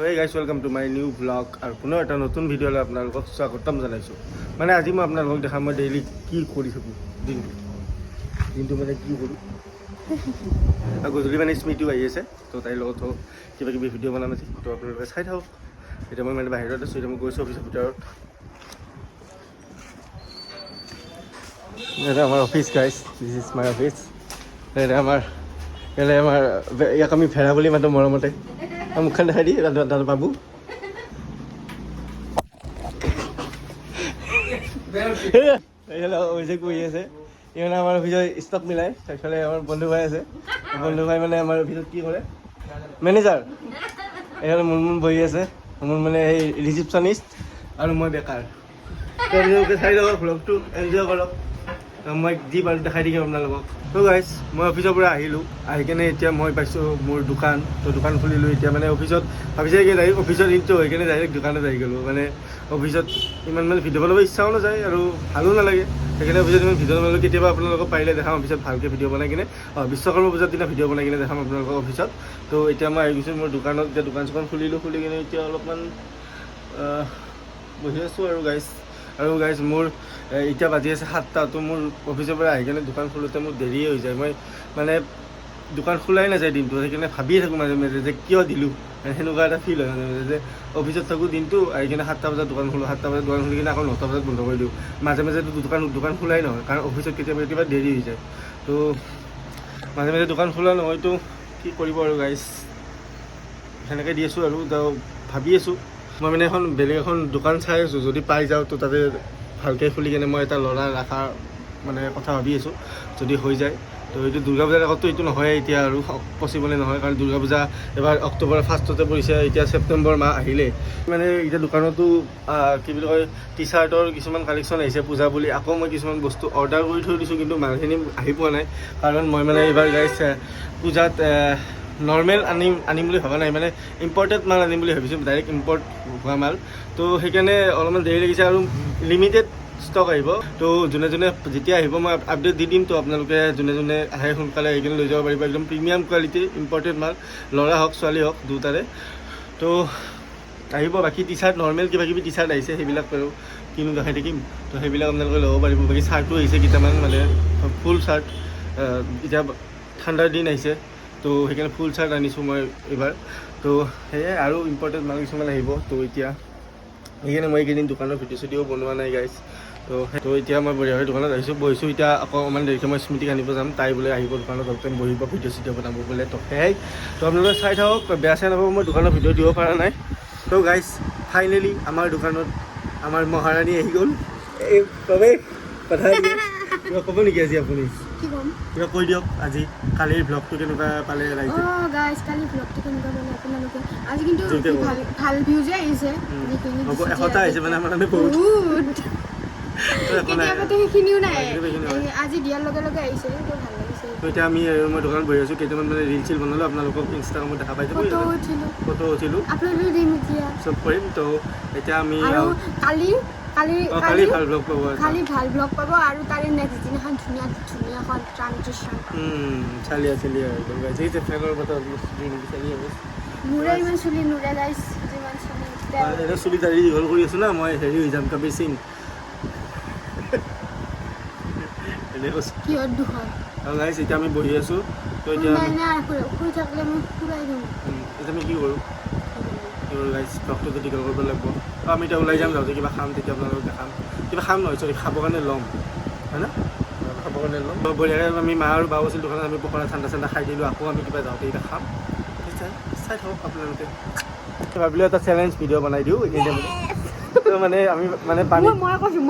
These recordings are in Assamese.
Hey guys, welcome to my new vlog. আৰু পুনৰ এটা নতুন ভিডিঅ'লৈ আপোনালোকক স্বাগতম জনাইছোঁ। মানে আজি মই আপোনালোকক দেখাম মই ডেইলি কি কৰি থাকোঁ দিনটো মানে কি কৰোঁ। আৰু গধূলি মানে স্মৃতিও আহি আছে, তো তাইৰ লগতো কিবা কিবি ভিডিঅ' বনাম আজি, তো আপোনালোকে চাই থাকক। এতিয়া মই মানে বাহিৰত আছোঁ, এতিয়া মই গৈছোঁ অফিচৰ ভিতৰত। এটা আমাৰ office guys, this is my office. এটা আমাৰ ইয়াক আমি ভেড়া বুলি মাতো মৰমতে। মুখখন দেখাই দি দাদা বাবু অভিষেক বহি আছে। ই মানে আমাৰ অফিচত ষ্টক মিলাই। সেইফালে আমাৰ বন্ধু ভাই আছে, বন্ধু ভাই মানে আমাৰ অফিচত কি কৰে, মেনেজাৰ। এইফালে মুনমুন বহি আছে, মোৰ মানে এই ৰিচিপশ্যনিষ্ট, আৰু মই বেকাৰ। তেওঁলোকে চাই লওক, ভ্লগটো এনজয় কৰক। মই যি পাৰোঁ দেখাই দিম আপোনালোকক। তো গাইজ, মই অফিচৰ পৰা আহিলোঁ, আহি কেনে এতিয়া মই পাইছোঁ মোৰ দোকান। তো দোকান খুলিলোঁ এতিয়া। মানে অফিচত ভাবিছে কি অফিচত ইনটো হৈ কেনে ডাইৰেক্ট দোকানত আহি গ'লোঁ। মানে অফিচত ইমান মানে ভিডিঅ' বনাব ইচ্ছাও নাযায় আৰু ভালো নালাগে, সেইকাৰণে অফিচত ইমান ভিডিঅ' বনালোঁ। কেতিয়াবা আপোনালোকক পাৰিলে দেখাম অফিচত ভালকৈ ভিডিঅ' বনাই কিনে, বিশ্বকৰ্মা পূজাৰ দিনা ভিডিঅ' বনাই কিনে দেখাম আপোনালোকক অফিচত। তো এতিয়া মই আহি গৈছোঁ মোৰ দোকানত। এতিয়া দোকান চোকান খুলি কিনে এতিয়া অলপমান বহি আছোঁ আৰু গাইজ। আৰু গাইজ মোৰ এতিয়া বাজি আছে 7টা। তো মোৰ অফিচৰ পৰা আহি কেনে দোকান খোলোতে মোৰ দেৰিয়ে হৈ যায়। মই মানে দোকান খোলাই নাযায় দিনটো, সেইকাৰণে ভাবিয়ে থাকোঁ মাজে মাজে যে কিয় দিলোঁ। সেনেকুৱা এটা ফিল হয় মাজে মাজে যে অফিচত থাকোঁ দিনটো, আহি কিনে 7টা বজাত দোকান খোলোঁ, 7টা বজাত দোকান খুলি কিনে আকৌ 9টা বজাত বন্ধ কৰি দিওঁ। মাজে মাজেতো দোকান খোলাই নহয়, কাৰণ অফিচত কেতিয়াবা দেৰি হৈ যায়। তো মাজে মাজে দোকান খোলা নহয়তো কি কৰিব আৰু গাইজ, সেনেকৈ দি আছোঁ। আৰু ভাবি আছোঁ মই মানে বেলেগ এখন দোকান চাই আছোঁ, যদি পাই যাওঁ তো তাতে ভালকৈ খুলি কেনে মই এটা ল'ৰা ৰখাৰ মানে কথা ভাবি আছোঁ, যদি হৈ যায়। তো এইটো দুৰ্গা পূজাৰ আগততো এইটো নহয় এতিয়া, আৰু পচিবলে নহয়, কাৰণ দুৰ্গা পূজা এবাৰ অক্টোবৰৰ ফাৰ্ষ্টতে পৰিছে, এতিয়া ছেপ্টেম্বৰ মাহ আহিলে। মানে এতিয়া দোকানতো কি বুলি কয়, টি চাৰ্টৰ কিছুমান কালেকশ্যন আহিছে পূজা বুলি। আকৌ মই কিছুমান বস্তু অৰ্ডাৰ কৰি থৈ দিছোঁ, কিন্তু মালখিনি আহি পোৱা নাই। কাৰণ মই মানে এইবাৰ গাইজ পূজাত নৰ্মেল আনিম বুলি ভবা নাই, মানে ইম্পৰ্টেড মাল আনিম বুলি ভাবিছোঁ, ডাইৰেক্ট ইম্পৰ্ট হোৱা মাল। তো সেইকাৰণে অলপমান দেৰি লাগিছে, আৰু লিমিটেড ষ্টক আহিব। তো যোনে যেতিয়া আহিব মই আপডেট দি দিম। তো আপোনালোকে যোনে আহে সোনকালে আহি কিনে লৈ যাব পাৰিব। একদম প্ৰিমিয়াম কোৱালিটিৰ ইম্পৰ্টেড মাল, ল'ৰা হওক ছোৱালী হওক দুটাৰে। তো আহিব। বাকী টি চাৰ্ট নৰ্মেল কিবা কিবি টি চাৰ্ট আহিছে, সেইবিলাক বাৰু কিনো দেখাই থাকিম। তো সেইবিলাক আপোনালোকে ল'ব পাৰিব। বাকী চাৰ্টো আহিছে কেইটামান, মানে ফুল চাৰ্ট। এতিয়া ঠাণ্ডাৰ দিন আহিছে, তো সেইকাৰণে ফুল চাৰ্ট আনিছোঁ মই এইবাৰ। তো সেয়াই, আৰু ইম্পৰ্টেণ্ট মাল কিছুমান আহিব। তো এতিয়া সেইকাৰণে মই এইকেইদিন দোকানৰ ভিডিঅ' চিডিঅ' বনোৱা নাই গাইজ। তো এতিয়া মই বঢ়িয়াকৈ দোকানত বহিছোঁ। এতিয়া অকণমান দেৰিকৈ মই স্মৃতিক আনিব যাম, তাই বোলে আহিব দোকানত, অলপমান বহিব, ভিডিঅ' চিডিঅ' বনাব বোলে। তো সেয়াই, তো আপোনালোকে চাই থাকক, বেয়া চাই নাপাব, মই দোকানৰ ভিডিঅ' দিব পৰা নাই। তো গাইজ ফাইনেলি আমাৰ দোকানত আমাৰ মহাৰাণী আহি গ'ল। এই কমেই কথা কিবা ক'ব নেকি আজি আপুনি? কি ক'ম? কিবা কৈ দিয়ক। আজি কালিৰ ভ্লগটো কেনেকুৱা পালে ৰাইজে? গাইজ, কালি ভ্লগটো কেনেকুৱা পালে আপোনালোকে? আজি কিন্তু ভাল ভিউজে আহিছে। হ'ব, 100টা আহিছে মানে আমাৰ কাৰণে বহুত। কেতিয়াবাতো সেইখিনিও নাই, আজি দিয়াৰ লগে লগে আহিছে, তো ভাল লাগিছে। তো এতিয়া মই দোকানত বহি আছোঁ, কেইটামান মানে ৰিল চিল বনালোঁ, আপোনালোকক ইনষ্টাগ্ৰামত দেখা পাই যাব। ফটো উঠিলোঁ, আপলোড দিম এতিয়া, চব কৰিম। তো এতিয়া আমি কালি ভাল ব্লগ পাব, ভাল ব্লগ পাব। আৰু তাৰে নেক্সট দিনাখন ধুনীয়াখন ট্ৰানজিশ্যন। চালিয়া ফেনৰ বতল মোৰে ইমান চুলি নুৰে গাইজ, যিমান চুলি দাড়ি দীঘল কৰি আছোঁ না, মই হেৰি হৈ যাম, কবিৰ সিং। কিহত দুখন গাইজ এতিয়া আমি বহি আছোঁ। তো এতিয়া শুই থাকিলে মই ফুৰাই দিওঁ। এতিয়া আমি কি কৰোঁ গাইজ, ব্লগটো যদি দীঘল কৰিব লাগিব। তো আমি এতিয়া ওলাই যাম, যাওঁতে কিবা খাম, তেতিয়া আপোনালোকক দেখাম। কিবা খাম নহয়, চৰি খাবৰ কাৰণে ল'ম, হয় না? খাবৰ কাৰণে ল'ম। বঢ়িয়াকৈ আমি মা আৰু বাও আছিল দোকানত, আমি পকৰা ঠাণ্ডা খাই দিলোঁ। আকৌ আমি কিবা যাওঁতে এতিয়া খাম, চাই থাকক আপোনালোকে। ভাবিলোঁ এটা চেলেঞ্জ ভিডিঅ' বনাই দিওঁ এইখিনিতে। তো মানে আমি মানে পানী মই কৈছোঁ,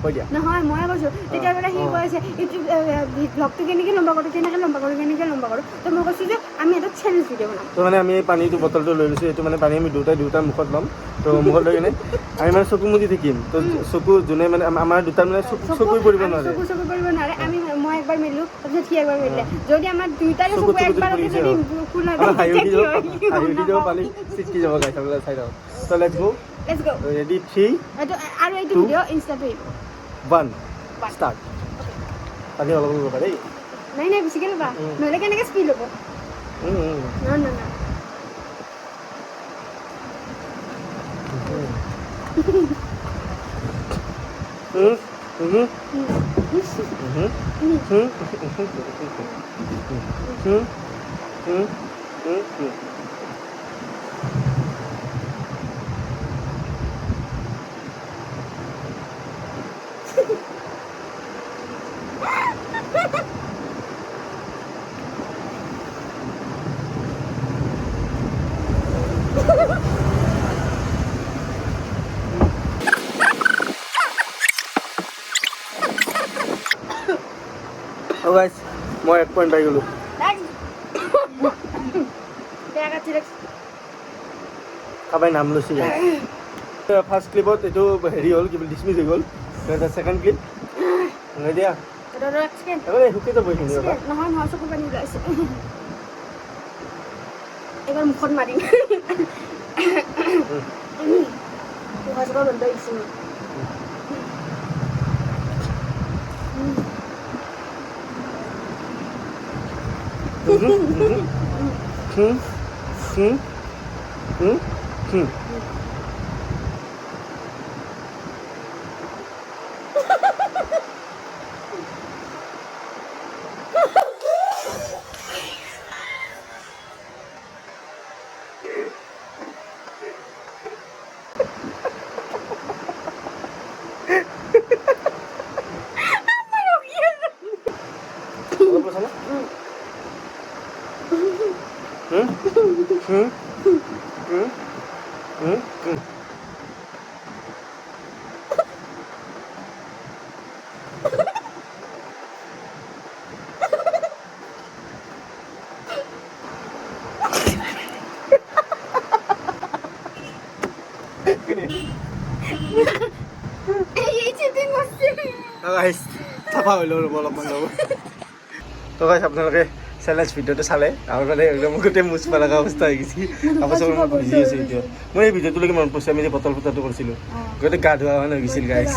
কৈ দিয়া নহয়, মই কৈছোঁ তেতিয়া মানে সি কৈ আছে এইটো ব্লগটো কেনেকৈ লম্বা কৰোঁ, তো মই কৈছোঁ যে আমি এটা চেলেঞ্জ ভিডিঅ' বনাম। তো মানে আমি এই পানীটো বটলটো লৈ লৈছোঁ, এইটো মানে পানী আমি দুটাৰ মুখত ল'ম। তো মুখত লৈ কিনে আমি মানে চকু মুদি থাকিম। তো চকু যোনে মানে আমাৰ দুটাৰ মানে চকু পৰিব নোৱাৰে। মই একবাৰ মিলোঁ, তাৰপিছত সি একবাৰ মিলিলে। যদি আমাৰ দুইটাৰে চকু একবাৰতে যদি খোলা হাঁহি উঠি যাব, পানী চিটকি যাব গাইছ, আপোনালোকে চাই থাকক। তো লেটছ গো। ৰেডি 3 আৰু এইটো ভিডিঅ' ইনষ্টাতে আহিব। 1 ষ্টাৰ্ট। পানী অলপ ল'ব পাৰে দেই। নাই বেছিকৈ ল'বা, নহ'লে কেনেকৈ স্পীড হ'ব। না গাইছ মই 1 পইণ্ট পাই গ'লো কাবাই নাম লৈছে ফাৰ্ষ্ট ক্লিপত এইটো হেৰি হ'ল কি বুলি ডিছমিছ হৈ গ'ল ছেকেণ্ড ক্লিপ দিয়া শুকি যাব এইখিনি এবাৰ মুখত মাৰিম বন্ধ হৈছে চাফা হ'লেও ৰ'ব অলপমান ৰ'ব তো গাইছ আপোনালোকে চেলেঞ্জ ভিডিঅ'টো চালে আমাৰ মানে একদম গোটেই মুচ পেলাগা অৱস্থা হৈ গৈছে আপোনাৰ মই বুজি আছোঁ এতিয়া মই এই ভিডিঅ'টোলৈকে মনত পৰিছে আমি যে বটল ফুটাটো কৰিছিলোঁ গোটেই গা ধোৱা হৈ গৈছিল গাইছ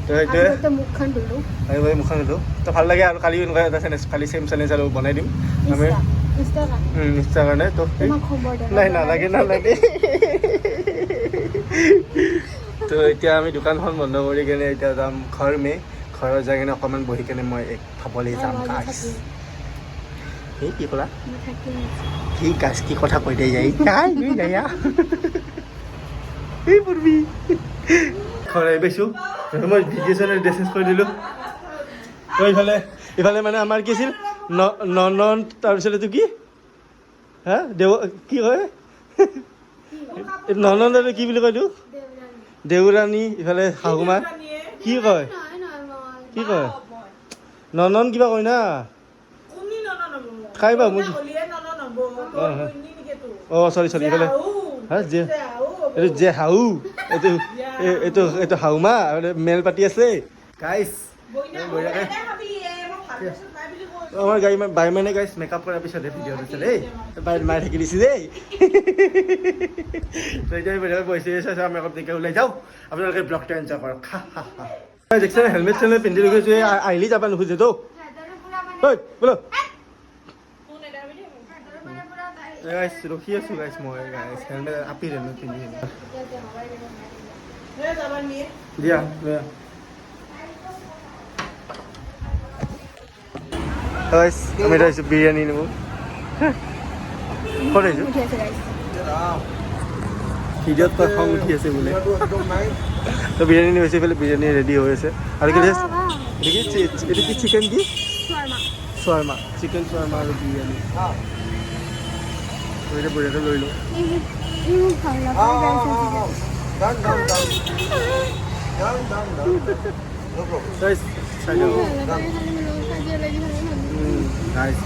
তো সেইটোৱে মুখখন ধুলোঁ তো ভাল লাগে আৰু কালি এনেকুৱা এটা চেলেঞ্জ কালি চেম চেলেঞ্জ আৰু বনাই দিম আমি নিশ্চয় কাৰণে তো নাই নালাগে তো এতিয়া আমি দোকানখন বন্ধ কৰি কেনে এতিয়া যাম ঘৰত যাই কিনে অকণমান বহি কেনে মই খাবলৈ যাম গাইছ এই কি ক'লা কি গাছ কি কথা কৈ দিয়ে যাই এই পূৰ্বী ঘৰ আহি পাইছোঁ মই ভিকেশ্যনৰ ড্ৰেছেছ কৰি দিলোঁ তো ইফালে মানে আমাৰ কি আছিল ননন তাৰপিছত এইটো কি হা কি কয় ননন আৰু কি বুলি কয় এইটো দেউৰাণী ইফালে শাহুমা কি কয় ননন কিবা কয় না খাই বা মোৰ অঁ চৰি ইফালে হা এইটো যে হাউ এইটো হাউমা মেল পাতি আছে গাইছ আমাৰ গাড়ী বাই মানে গাইছ মেকআপ কৰাৰ পিছতহে ভিডিঅ' দিছে দেই বাই মাৰি থাকি দিছে দেই তো এতিয়া বেলেগ বহিছে চাইছে আমি অলপ দেৰিকৈ ওলাই যাওঁ আপোনালোকে ব্লগটো এনজয় কৰক দেখিছে হেলমেট চেলমেট পিন্ধি লৈ গৈছোঁ আহিলি যাব নোখোজে তো বোলো গাইছ ৰখি আছোঁ গাইছ মই গাইছ হেলমেট আপি হেলমেট পিন্ধি দিয়া গাইছ আমি আহিছোঁ বিৰিয়ানী নিব ক'ত আহিছোঁ ভিডিঅ'ত তই খং উঠি আছে বোলে তো বিৰিয়ানী নিছে এইফালে বিৰিয়ানী ৰেডি হৈ আছে আৰু এইটো কি চিকেন কি শৰ্মা চিকেন শৰ্মা আৰু বিৰিয়ানী এতিয়া বঢ়িয়াকৈ লৈ লওঁ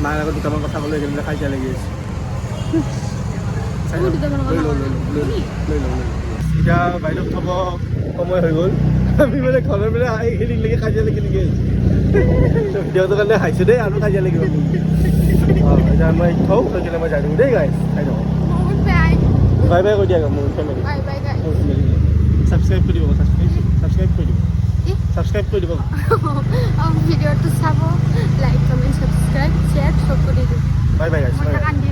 মাৰ আগত দুটামান কথা ক'লে এইবিলাক কাজিয়া লাগি আছে এতিয়া বাইদেউ থ'ব সময় হৈ গ'ল আমি মানে ঘৰৰ মানে এইখিনিলৈকে কাজিয়া লাগি ভিডিঅ'টোৰ কাৰণে খাইছোঁ দেই আৰু কাজিয়া লাগিব এতিয়া মই থওঁ থৈ কিনে মই যাই দিওঁ দেই গাইছ খাই দিওঁ বাই বাই কৈ দিয়া মোৰ ফেমিলি ছাবস্ক্ৰাইব কৰি দিব ছাবস্ক্ৰাইব কৰি দিব ভিডিঅ'টো চাব লাইক কমেণ্ট ছাবস্ক্ৰাইব শ্বেয়াৰ চব কৰি দিব বাই বাই গাইছ